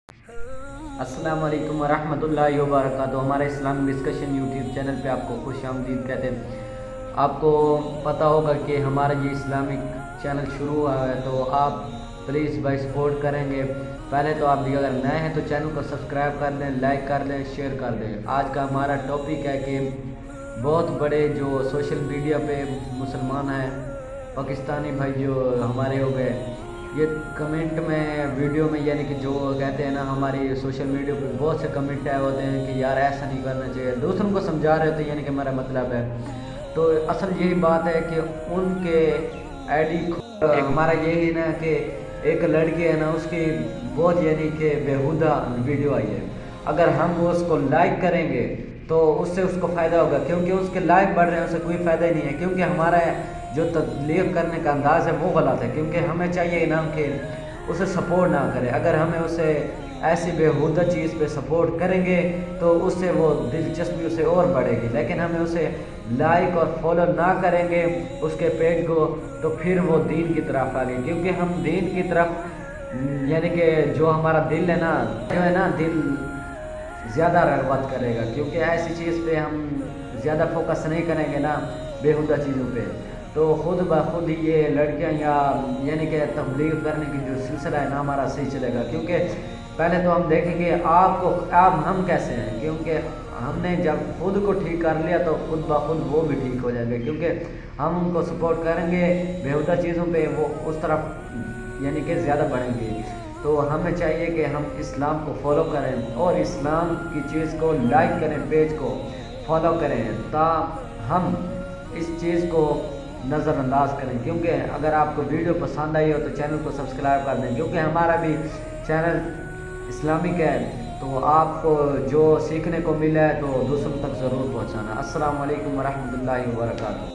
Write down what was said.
अस्सलाम वालेकुम वरहमतुल्लाहि वबरकातुहू। हमारे इस्लामिक डिस्कशन यूट्यूब चैनल पे आपको खुश आमदीद कहते हैं। आपको पता होगा कि हमारा ये इस्लामिक चैनल शुरू हुआ है, तो आप प्लीज़ भाई सपोर्ट करेंगे। पहले तो आप भी अगर नए हैं तो चैनल को सब्सक्राइब कर दें, लाइक कर दें, शेयर कर दें। आज का हमारा टॉपिक है कि बहुत बड़े जो सोशल मीडिया पे मुसलमान हैं, पाकिस्तानी भाई जो हमारे हो गए, ये कमेंट में वीडियो में यानी कि जो कहते हैं ना, हमारी सोशल मीडिया पे बहुत से कमेंट आए होते हैं कि यार ऐसा नहीं करना चाहिए, दूसरों को समझा रहे होते हैं, यानी कि हमारा मतलब है। तो असल यही बात है कि उनके आईडी हमारा यही है ना कि एक लड़की है ना, उसकी बहुत यानी कि बेहुदा वीडियो आई है। अगर हम उसको लाइक करेंगे तो उससे उसको फ़ायदा होगा, क्योंकि उसके लाइक बढ़ रहे हैं, उससे कोई फ़ायदा ही नहीं है। क्योंकि हमारा जो तबलीग करने का अंदाज़ है वो गलत है, क्योंकि हमें चाहिए ना कि उसे सपोर्ट ना करें। अगर हमें उसे ऐसी बेहुदा चीज़ पे सपोर्ट करेंगे तो उससे वो दिलचस्पी उसे और बढ़ेगी, लेकिन हमें उसे लाइक और फॉलो ना करेंगे उसके पेज को, तो फिर वो दीन की तरफ आ गए। क्योंकि हम दीन की तरफ यानी कि जो हमारा दिल है ना, जो है ना, दिल ज़्यादा रग़बत करेगा, क्योंकि ऐसी चीज़ पे हम ज़्यादा फोकस नहीं करेंगे ना, बेहुदा चीज़ों पे, तो ख़ुद ब खुद ही ये लड़कियां या यानी कि तबलीग करने की जो सिलसिला है ना, हमारा सही चलेगा। क्योंकि पहले तो हम देखेंगे आप हम कैसे हैं, क्योंकि हमने जब खुद को ठीक कर लिया तो खुद ब खुद वो भी ठीक हो जाएंगे। क्योंकि हम उनको सपोर्ट करेंगे बेहुदा चीज़ों पे, वो उस तरफ यानी कि ज़्यादा बढ़ेंगे। तो हमें चाहिए कि हम इस्लाम को फॉलो करें और इस्लाम की चीज़ को लाइक करें, पेज को फॉलो करें, हम इस चीज़ को नज़रअंदाज करें। क्योंकि अगर आपको वीडियो पसंद आई हो तो चैनल को सब्सक्राइब कर दें, क्योंकि हमारा भी चैनल इस्लामिक है, तो आपको जो सीखने को मिला है तो दूसरों तक ज़रूर पहुँचाना। अस्सलाम वालेकुम वरहमतुल्लाहि वबरकातुहू।